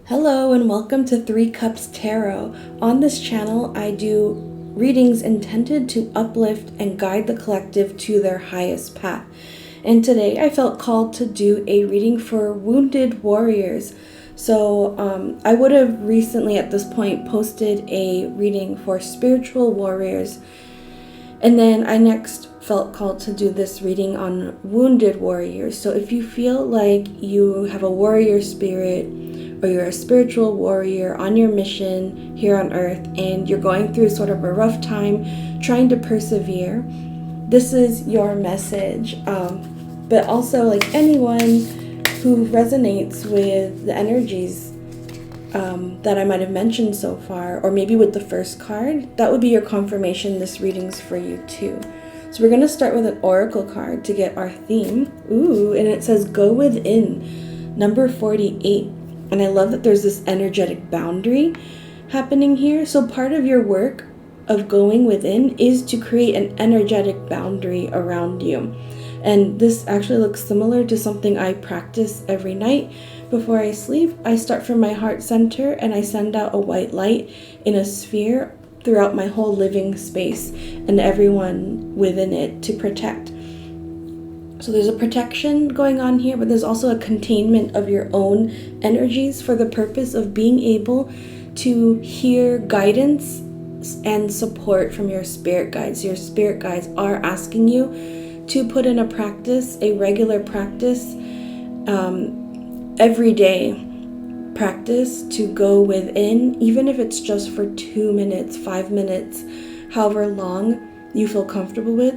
Hello and welcome to 3 Cups Tarot. On this channel, I do readings intended to uplift and guide the collective to their highest path. And today I felt called to do a reading for wounded warriors. So I would have recently at this point posted a reading for spiritual warriors. And then I next felt called to do this reading on wounded warriors. So if you feel like you have a warrior spirit, or you're a spiritual warrior on your mission here on earth and you're going through sort of a rough time trying to persevere, this is your message. But also, like, anyone who resonates with the energies that I might have mentioned so far, or maybe with the first card, that would be your confirmation. This reading's for you too. So we're going to start with an oracle card to get our theme. Ooh, and it says go within, number 48. And I love that there's this energetic boundary happening here. So part of your work of going within is to create an energetic boundary around you. And this actually looks similar to something I practice every night before I sleep. I start from my heart center and I send out a white light in a sphere throughout my whole living space and everyone within it to protect. So there's a protection going on here, but there's also a containment of your own energies for the purpose of being able to hear guidance and support from your spirit guides. Your spirit guides are asking you to put in a practice, a regular practice, everyday practice to go within, even if it's just for 2 minutes, 5 minutes, however long you feel comfortable with.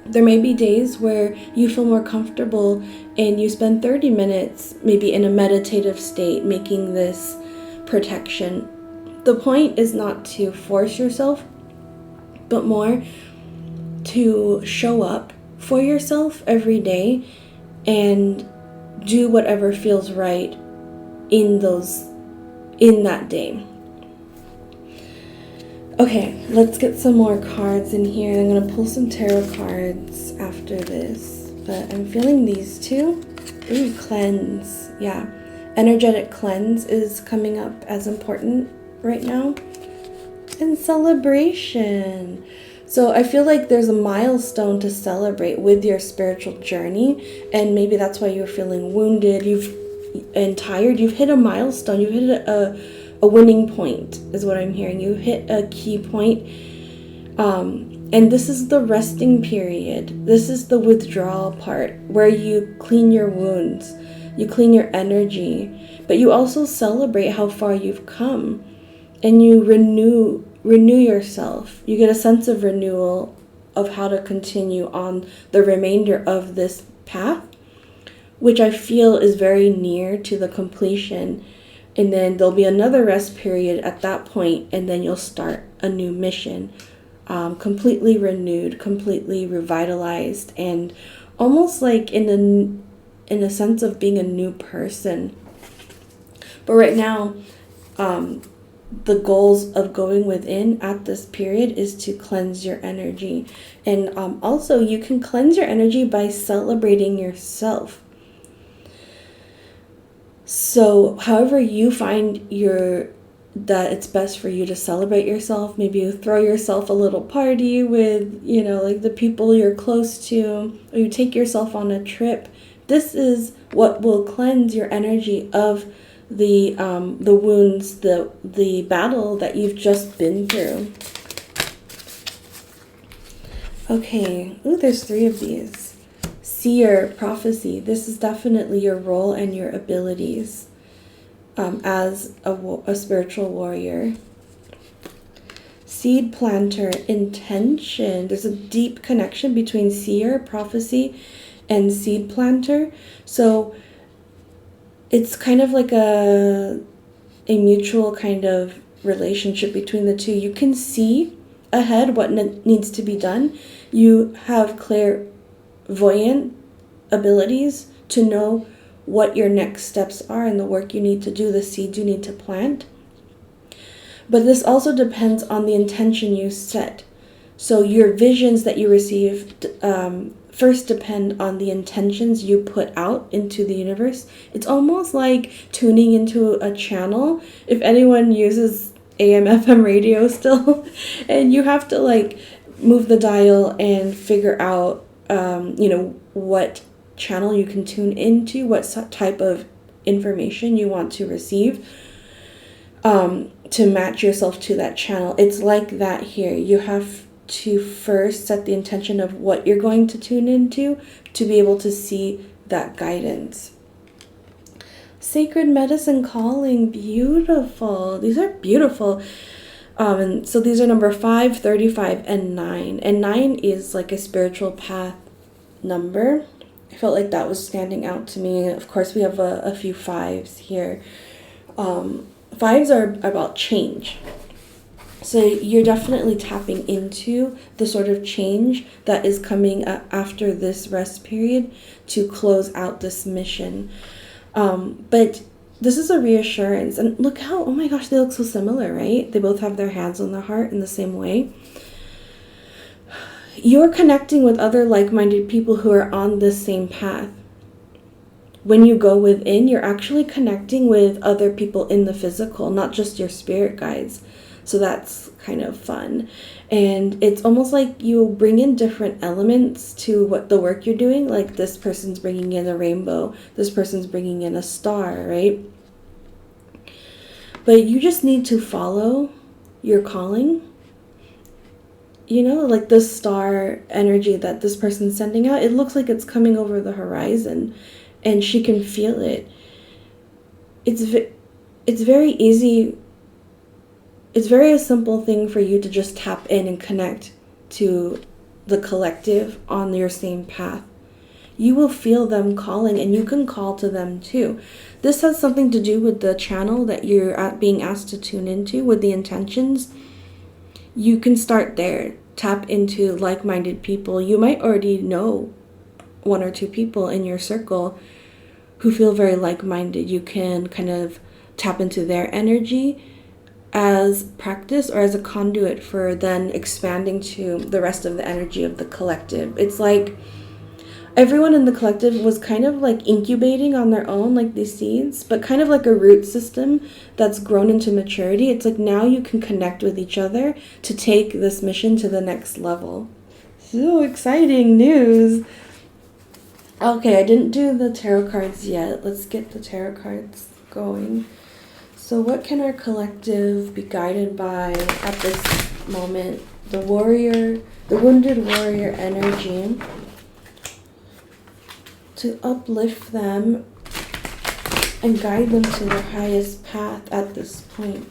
There may be days where you feel more comfortable and you spend 30 minutes maybe in a meditative state making this protection. The point is not to force yourself, but more to show up for yourself every day and do whatever feels right in that day. Okay, let's get some more cards in here. I'm going to pull some tarot cards after this, but I'm feeling these two. Ooh, cleanse. Yeah, energetic cleanse is coming up as important right now. And celebration. So I feel like there's a milestone to celebrate with your spiritual journey, and maybe that's why you're feeling wounded and tired. You've hit a milestone. You've hit a winning point is what I'm hearing. You hit a key point. And this is the resting period. This is the withdrawal part where you clean your wounds, you clean your energy, but you also celebrate how far you've come and you renew yourself. You get a sense of renewal of how to continue on the remainder of this path, which I feel is very near to the completion. And then there'll be another rest period at that point, and then you'll start a new mission, completely renewed, completely revitalized, and almost like in a sense of being a new person. But right now, the goals of going within at this period is to cleanse your energy. And also, you can cleanse your energy by celebrating yourself. So however you find that it's best for you to celebrate yourself, maybe you throw yourself a little party with, like the people you're close to, or you take yourself on a trip. This is what will cleanse your energy of the wounds, the battle that you've just been through. Okay, ooh, there's 3 of these. Seer, prophecy. This is definitely your role and your abilities as a spiritual warrior. Seed planter, intention. There's a deep connection between seer, prophecy, and seed planter. So it's kind of like a mutual kind of relationship between the two. You can see ahead what needs to be done. You have clairvoyant abilities to know what your next steps are and the work you need to do, the seeds you need to plant. But this also depends on the intention you set. So your visions that you receive first depend on the intentions you put out into the universe. It's almost like tuning into a channel. If anyone uses AM FM radio still, and you have to like move the dial and figure out what channel you can tune into, what type of information you want to receive, to match yourself to that channel. It's like that here. You have to first set the intention of what you're going to tune into to be able to see that guidance. Sacred medicine calling, beautiful. These are beautiful. And so these are number 5, 35, and 9. And 9 is like a spiritual path number. I felt like that was standing out to me. Of course, we have a few 5s here. 5s are about change. So you're definitely tapping into the sort of change that is coming after this rest period to close out this mission. But this is a reassurance. And look how, oh my gosh, they look so similar, right? They both have their hands on their heart in the same way. You're connecting with other like-minded people who are on this same path. When you go within, you're actually connecting with other people in the physical, not just your spirit guides. So that's kind of fun. And it's almost like you bring in different elements to what the work you're doing. Like this person's bringing in a rainbow. This person's bringing in a star, right? But you just need to follow your calling. You know, like this star energy that this person's sending out, it looks like it's coming over the horizon and she can feel it. It's very easy. It's very a simple thing for you to just tap in and connect to the collective on your same path. You will feel them calling and you can call to them too. This has something to do with the channel that you're being asked to tune into with the intentions. You can start there. Tap into like-minded people. You might already know 1 or 2 people in your circle who feel very like-minded. You can kind of tap into their energy as practice or as a conduit for then expanding to the rest of the energy of the collective. It's like everyone in the collective was kind of like incubating on their own, like these seeds, but kind of like a root system that's grown into maturity. It's like now you can connect with each other to take this mission to the next level. So exciting news. Okay, I didn't do the tarot cards yet. Let's get the tarot cards going. So what can our collective be guided by at this moment? The warrior, the wounded warrior energy, to uplift them and guide them to their highest path at this point.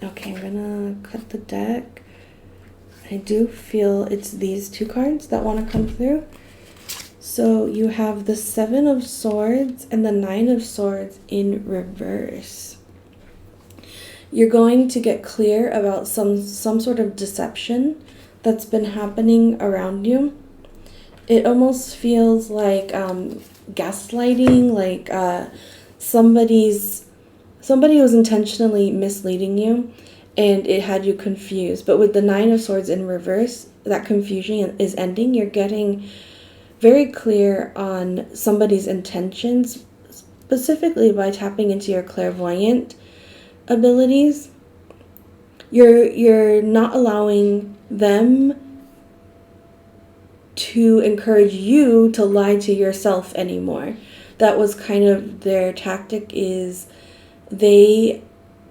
Okay, I'm gonna cut the deck. I do feel it's these 2 cards that want to come through. So you have the 7 of Swords and the 9 of Swords in reverse. You're going to get clear about some sort of deception that's been happening around you. It almost feels like gaslighting, like somebody was intentionally misleading you and it had you confused. But with the 9 of Swords in reverse, that confusion is ending. You're getting very clear on somebody's intentions, specifically by tapping into your clairvoyant abilities. You're not allowing them to encourage you to lie to yourself anymore. That was kind of their tactic, is they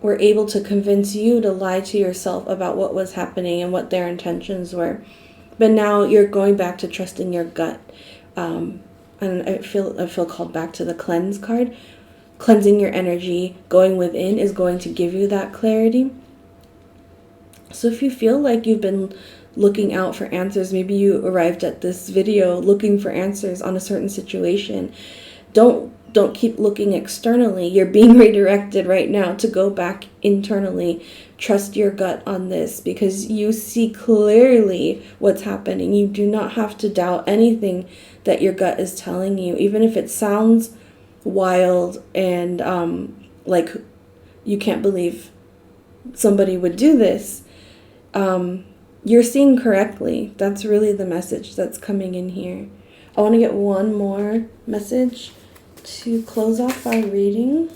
were able to convince you to lie to yourself about what was happening and what their intentions were. But now you're going back to trusting your gut. And I feel called back to the cleanse card. Cleansing your energy, going within, is going to give you that clarity. So if you feel like you've been looking out for answers, maybe you arrived at this video looking for answers on a certain situation, don't keep looking externally. You're being redirected right now to go back internally. Trust your gut on this, because you see clearly what's happening. You do not have to doubt anything that your gut is telling you, even if it sounds wild and like you can't believe somebody would do this. you're seeing correctly. That's really the message that's coming in here. I want to get one more message to close off our reading.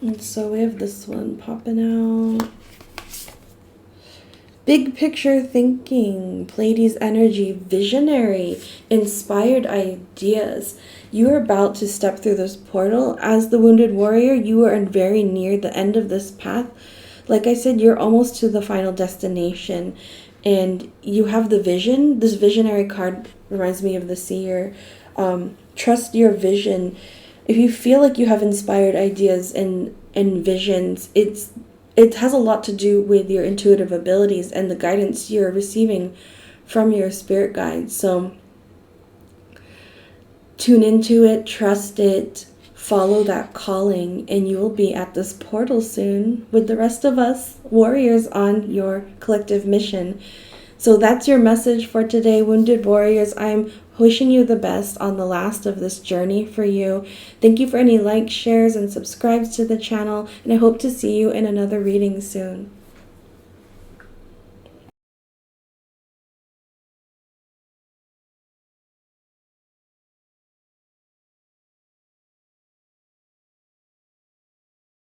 And so we have this one popping out. Big picture thinking, Pleiades energy, visionary, inspired ideas. You are about to step through this portal. As the wounded warrior, you are very near the end of this path. Like I said, you're almost to the final destination. And you have the vision. This visionary card reminds me of the seer. Trust your vision. If you feel like you have inspired ideas and visions, it has a lot to do with your intuitive abilities and the guidance you're receiving from your spirit guides. So tune into it, trust it, follow that calling, and you will be at this portal soon with the rest of us warriors on your collective mission. So that's your message for today, wounded warriors. I'm wishing you the best on the last of this journey for you. Thank you for any likes, shares, and subscribes to the channel, and I hope to see you in another reading soon.